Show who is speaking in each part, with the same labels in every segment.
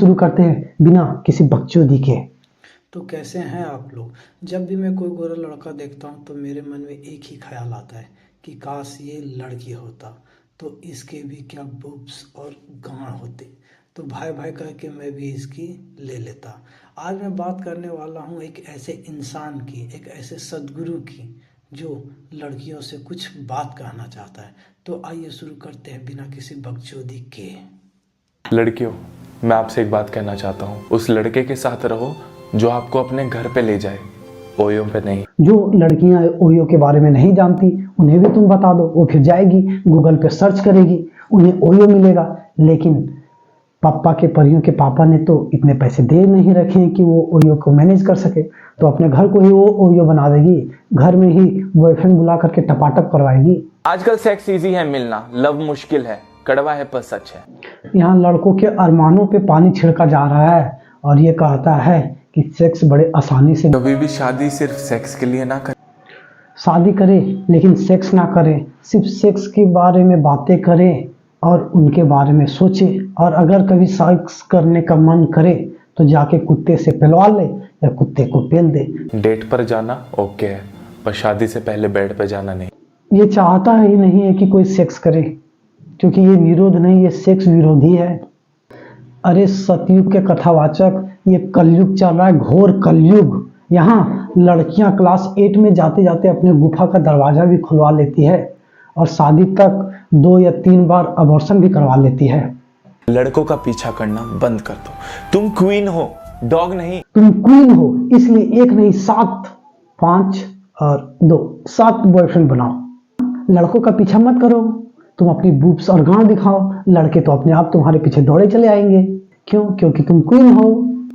Speaker 1: शुरू करते हैं बिना किसी बकचोदी के।
Speaker 2: तो कैसे हैं आप लोग। जब भी मैं कोई गोरा लड़का देखता हूँ तो मेरे मन में एक ही ख्याल आता है कि काश ये लड़की होता तो इसके भी क्या बुब्स और गांड होते, तो भाई भाई कह के मैं भी इसकी ले लेता। आज मैं बात करने वाला हूँ एक ऐसे इंसान की, एक ऐसे सद्गुरु की जो लड़कियों से कुछ बात कहना चाहता है। तो आइए शुरू करते हैं बिना किसी बकचोदी के।
Speaker 3: लड़कियों, मैं आपसे एक बात कहना चाहता हूँ, उस लड़के के साथ रहो जो आपको अपने घर पे ले जाए, ओयो पे नहीं।
Speaker 1: जो लड़कियां ओयो के बारे में नहीं जानती उन्हें भी तुम बता दो, वो फिर जाएगी गूगल पे सर्च करेगी, उन्हें ओयो मिलेगा। लेकिन पापा के परियों के पापा ने तो इतने पैसे दे नहीं रखे हैं कि वो ओयो को मैनेज कर सके, तो अपने घर को ही वो ओयो बना देगी, घर में ही बॉयफ्रेंड बुला करके टपाटप करवाएगी।
Speaker 3: आजकल सेक्स इजी है मिलना, लव मुश्किल है, कड़वा है पर सच है।
Speaker 1: यहाँ लड़कों के अरमानों पे पानी छिड़का जा रहा है और ये कहता है कि सेक्स बड़े आसानी से।
Speaker 3: कभी भी शादी सिर्फ सेक्स के लिए ना करें।
Speaker 1: शादी करे लेकिन सेक्स ना करे, सिर्फ सेक्स के बारे में बातें करे और उनके बारे में सोचे। और अगर कभी सेक्स करने का मन करे तो जाके कुत्ते से पहलवा ले या कुत्ते को पेल दे।
Speaker 3: डेट पर जाना ओके है, पर शादी से पहले बेड पर जाना नहीं।
Speaker 1: ये चाहता ही नहीं है कि कोई सेक्स करे, क्योंकि ये विरोध नहीं, ये सेक्स विरोधी है। अरे सतयुग के कथावाचक, ये कलयुग चल रहा है, घोर कलयुग। यहाँ लड़कियां क्लास 8 में जाते जाते अपने गुफा का दरवाजा भी खुलवा लेती है और शादी तक 2 या 3 बार अबॉर्शन भी करवा लेती है।
Speaker 3: लड़कों का पीछा करना बंद कर दो। तुम क्वीन हो, डॉग नहीं।
Speaker 1: तुम क्वीन हो, इसलिए एक नहीं 7, 5 और 2, 7 बॉयफ्रेंड बनाओ। लड़कों का पीछा मत करो, तुम अपनी बूब्स और गांड दिखाओ, लड़के तो अपने आप तुम्हारे पीछे दौड़े चले आएंगे। क्यों? क्योंकि तुम क्वीन हो।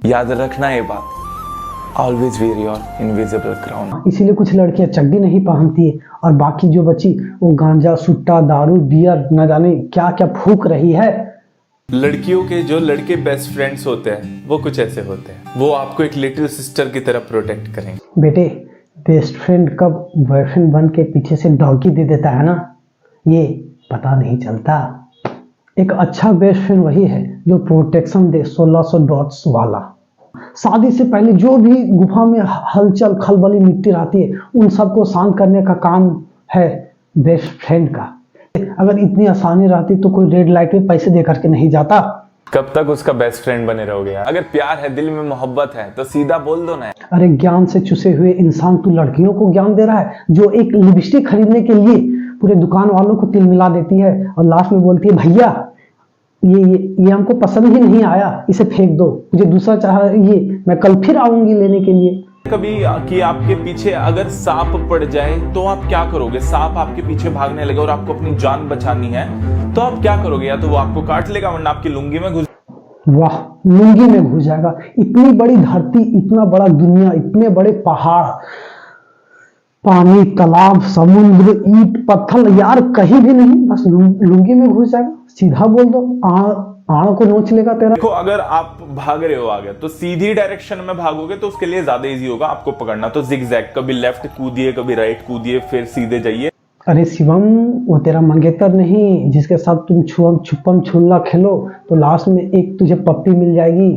Speaker 3: याद रखना ये बात, always wear your invisible crown.
Speaker 1: इसीलिए कुछ लड़कियां चड्डी नहीं पहनती है और बाकी जो बची वो गांजा, सुट्टा, दारू, बियर, न जाने क्या क्या फूक रही है।
Speaker 3: लड़कियों के जो लड़के बेस्ट फ्रेंड्स होते हैं वो कुछ ऐसे होते हैं, वो आपको एक लिटिल सिस्टर की तरह प्रोटेक्ट करेंगे।
Speaker 1: बेटे, बेस्ट फ्रेंड कब बॉयफ्रेंड बन के पीछे से डॉगी दे देता है ना, ये पता नहीं चलता। एक अच्छा बेस्ट फ्रेंड वही है जो प्रोटेक्शन दे, 1600 डॉट्स वाला। शादी से पहले जो भी गुफा में हलचल खलबली मिट्टी रहती है उन सबको शांत करने का काम है बेस्ट फ्रेंड का। अगर इतनी आसानी रहती तो कोई रेड लाइट में पैसे दे करके नहीं जाता।
Speaker 3: कब तक उसका बेस्ट फ्रेंड बने रहोगे यार? अगर प्यार है, दिल में मोहब्बत है तो सीधा बोल दो ना।
Speaker 1: अरे ज्ञान से चुसे हुए इंसान, तू लड़कियों को ज्ञान दे रहा है जो एक लिपस्टिक खरीदने के लिए पूरे दुकान वालों को तिल मिला देती है और लास्ट में बोलती है भैया ये हमको पसंद ही नहीं आया, इसे फेंक दो, मुझे दूसरा चाहिए, मैं कल फिर आऊंगी लेने के लिए।
Speaker 3: कभी कि आपके पीछे अगर सांप पड़ जाए तो आप क्या करोगे? सांप आपके पीछे भागने लगे और आपको अपनी जान बचानी है तो आप क्या करोगे? या तो वो आपको काट लेगा वरना आपकी लुंगी में घुस।
Speaker 1: वाह, लुंगी में घुस जाएगा। इतनी बड़ी धरती, इतना बड़ा दुनिया, इतने बड़े पहाड़, पानी, तालाब, समुद्र, ईंट पत्थर, यार कहीं भी नहीं, बस लुंगी में घुस जाएगा। सीधा बोल दो, आड़ को नोच लेगा तेरा।
Speaker 3: देखो, अगर आप भाग रहे हो आगे तो सीधी डायरेक्शन में भागोगे तो उसके लिए ज्यादा इजी होगा आपको पकड़ना। तो जिगजैग, कभी लेफ्ट कूदिए, कभी राइट कूदिए, फिर सीधे जाइए।
Speaker 1: अरे शिवम, वो तेरा मंगेतर नहीं जिसके साथ तुम छुपम छुल्ला खेलो तो लास्ट में एक तुझे पप्पी मिल जाएगी।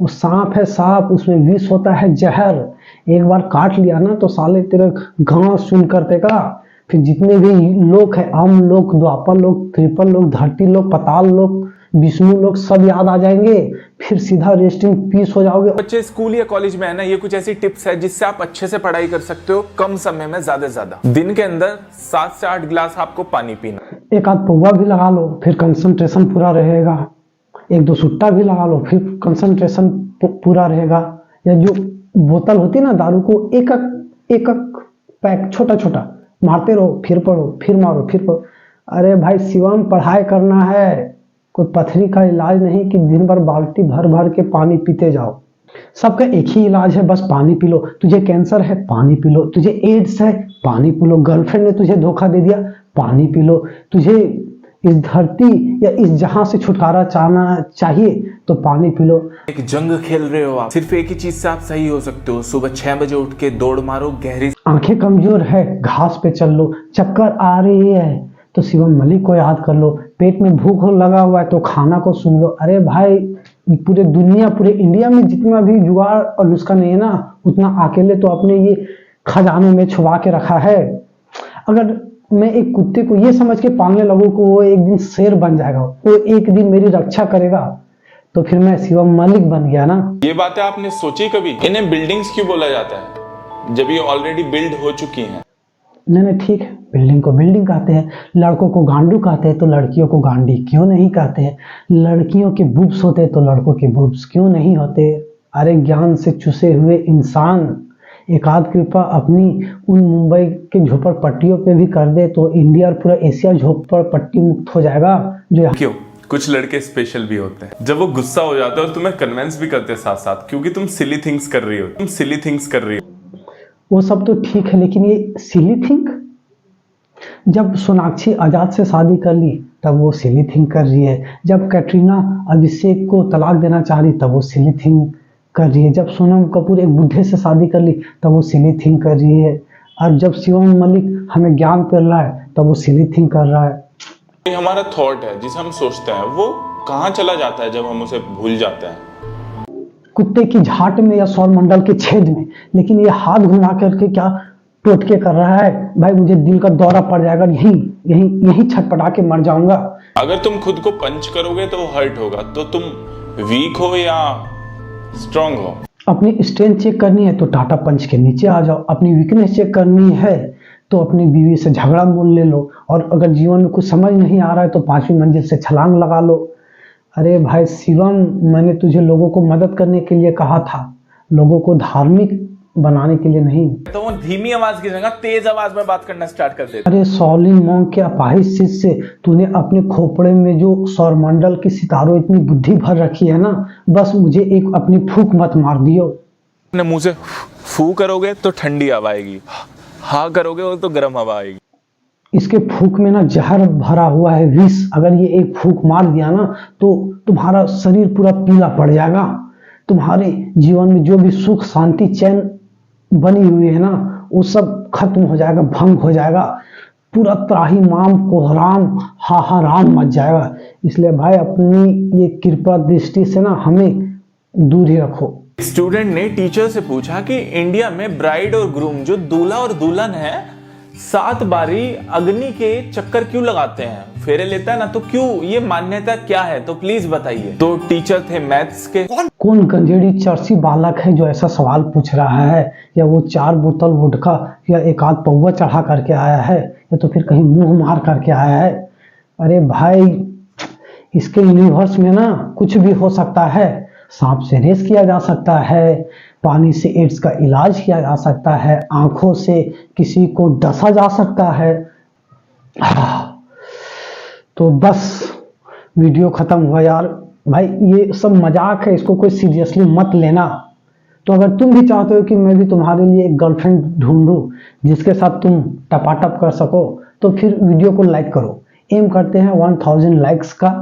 Speaker 1: वो सांप है, सांप, उसमें विष होता है जहर। एक बार काट लिया ना तो साले तेरा घाव सुन कर देगा। फिर जितने भी लोग हैं, अम लोग, द्वापर लोग, त्रिपल लोग, धरती लोग, पताल लोग, विष्णु लोग, सब याद आ जाएंगे। फिर सीधा रेस्टिंग पीस हो जाओगे।
Speaker 3: बच्चे स्कूल या कॉलेज में है ना, ये कुछ ऐसी टिप्स है जिससे आप अच्छे से पढ़ाई कर सकते हो कम समय में ज्यादा से ज्यादा। दिन के अंदर 7 से 8 गिलास आपको पानी पीना।
Speaker 1: एक आध पौवा भी लगा लो, फिर कंसंट्रेशन पूरा रहेगा। 1-2 सुट्टा भी लगा लो, फिर कंसंट्रेशन पूरा रहेगा। या जो बोतल होती है ना दारू को, एक पैक छोटा छोटा मारते रहो, फिर पढ़ो, फिर मारो, फिर पढ़ो। अरे भाई शिवम, पढ़ाई करना है, कोई पथरी का इलाज नहीं कि दिन भर बाल्टी भर भर के पानी पीते जाओ। सबका एक ही इलाज है, बस पानी पी लो। तुझे कैंसर है, पानी पी लो। तुझे एड्स है, पानी पी लो। गर्लफ्रेंड ने तुझे धोखा दे दिया, पानी पी लो। तुझे इस धरती या इस जहां से छुटकारा चाहिए तो पानी पी लो।
Speaker 3: एक जंग खेल रहे हो आप, सिर्फ एक ही चीज से आप सही हो सकते हो। सुबह 6 बजे उठ के दौड़ मारो, गहरी।
Speaker 1: आंखें कमजोर है, घास पे चल लो। चक्कर आ रही है तो शिवम मलिक को याद कर लो। पेट में भूख लगा हुआ है तो खाना को सुन लो। अरे भाई, पूरे दुनिया, पूरे इंडिया में जितना भी जुगाड़ और नुस्खा नहीं है ना, उतना अकेले तो अपने ये खजानों में छुपा के रखा है। अगर मैं एक कुत्ते को ये समझ के पालने लगूं कि वो एक दिन शेर बन जाएगा, वो एक दिन मेरी रक्षा करेगा, तो फिर मैं शिवम मलिक बन गया ना।
Speaker 3: ये बातें आपने सोची कभी? इन्हें बिल्डिंग्स क्यों बोला जाता है जब ये ऑलरेडी बिल्ड हो चुकी हैं?
Speaker 1: नहीं ठीक है, बिल्डिंग को बिल्डिंग कहते हैं, लड़कों को गांडू कहते हैं तो लड़कियों को गांडी क्यों नहीं कहते हैं? लड़कियों के बूब्स होते तो लड़कों के बूब्स क्यों नहीं होते? अरे ज्ञान से चुसे हुए इंसान, एक आध कृपा अपनी उन मुंबई के झोपड़पट्टियों पे भी कर दे तो इंडिया और पूरा एशिया झोपड़पट्टी मुक्त हो जाएगा। जो
Speaker 3: क्यों? कुछ लड़के स्पेशल भी होते हैं, जब वो गुस्सा हो जाते हैं और तुम्हें कन्विंस भी करते हैं साथ साथ, क्योंकि तुम सिली थिंग्स कर रही हो।
Speaker 1: वो सब तो ठीक है, लेकिन ये सिली थिंक, जब सोनाक्षी आजाद से शादी कर ली तब वो सिली थिंक कर रही है, जब कैटरीना अभिषेक को तलाक देना चाह रही तब वो सिली थिंक कर रही है, जब सोनम कपूर एक बुढ़े से शादी कर ली तब वो सिली थिंक कर रही है, और जब शिवम मलिक हमें ज्ञान कर रहा है तब वो सिली थिंक कर रहा है।
Speaker 3: ये हमारा थॉट है जिसे हम सोचते हैं, वो कहाँ चला जाता है जब हम उसे भूल जाते हैं?
Speaker 1: कुत्ते की झाट में या सौरमंडल के छेद में। लेकिन ये हाथ घुमा करके क्या टोटके कर रहा है? भाई मुझे दिल का दौरा पड़ जाएगा, यही छटपटा के मर जाऊंगा।
Speaker 3: अगर तुम खुद को पंच करोगे तो हर्ट होगा, तो तुम वीक हो या स्ट्रांग हो?
Speaker 1: अपनी स्ट्रेंथ चेक करनी है तो टाटा पंच के नीचे आ जाओ, अपनी वीकनेस चेक करनी है तो अपनी बीवी से झगड़ा मोल ले लो, और अगर जीवन में कुछ समझ नहीं आ रहा है तो 5वीं मंजिल से छलांग लगा लो। अरे भाई शिवम, मैंने तुझे लोगों को मदद करने के लिए कहा था, लोगों को धार्मिक बनाने के लिए नहीं।
Speaker 3: तो वो धीमी आवाज की जगह तेज आवाज में बात करना स्टार्ट कर देते।
Speaker 1: अरे सॉलिन मॉन्क के अपाहिज शिष्य से तूने अपने खोपड़े में जो सौरमंडल की सितारों इतनी बुद्धि भर रखी है ना, बस मुझे एक अपनी फूक मत मार दियो।
Speaker 3: अपने मुंह से फू करोगे तो ठंडी हवा आएगी, हाँ करोगे तो गर्म हवा आएगी।
Speaker 1: इसके फूक में ना जहर भरा हुआ है, विष। अगर ये एक फूक मार दिया ना तो तुम्हारा शरीर पूरा पीला पड़ जाएगा, तुम्हारे जीवन में जो भी सुख शांति चैन बनी हुई है ना वो सब खत्म हो जाएगा, भंग हो जाएगा, पूरा त्राही माम कोहराम हाहाराम मच जाएगा। इसलिए भाई अपनी ये कृपा दृष्टि से ना हमें दूर ही रखो।
Speaker 3: स्टूडेंट ने टीचर से पूछा कि इंडिया में ब्राइड और ग्रूम, जो दूल्हा और दुल्हन है, 7 बारी अग्नि के चक्कर क्यों लगाते हैं? फेरे लेता है ना, तो क्यों? ये मान्यता क्या है? तो प्लीज बताइए। तो टीचर थे मैथ्स के।
Speaker 1: कौन गंजेड़ी चर्ची बालक है जो ऐसा सवाल पूछ रहा है? या वो 4 बोतल वोडका या एक आध पौवा चढ़ा करके आया है, या तो फिर कहीं मुंह मार करके आया है? अरे भाई, इसके यूनिवर्स में ना कुछ भी हो सकता है। सांप से रेस किया जा सकता है, पानी से एड्स का इलाज किया जा सकता है, आंखों से किसी को डसा जा सकता है। तो बस वीडियो खत्म हुआ यार। भाई ये सब मजाक है, इसको कोई सीरियसली मत लेना। तो अगर तुम भी चाहते हो कि मैं भी तुम्हारे लिए एक गर्लफ्रेंड ढूंढूं जिसके साथ तुम टपाटप कर सको, तो फिर वीडियो को लाइक करो। एम करते हैं 1000 लाइक्स का।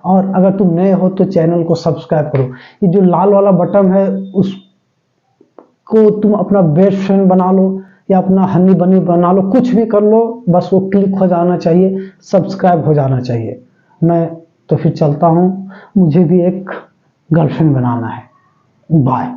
Speaker 1: और अगर तुम नए हो तो चैनल को सब्सक्राइब करो। ये जो लाल वाला बटन है उसको तुम अपना बेस्ट फ्रेंड बना लो या अपना हनी बनी बना लो, कुछ भी कर लो, बस वो क्लिक हो जाना चाहिए, सब्सक्राइब हो जाना चाहिए। मैं तो फिर चलता हूँ, मुझे भी एक गर्लफ्रेंड बनाना है। बाय।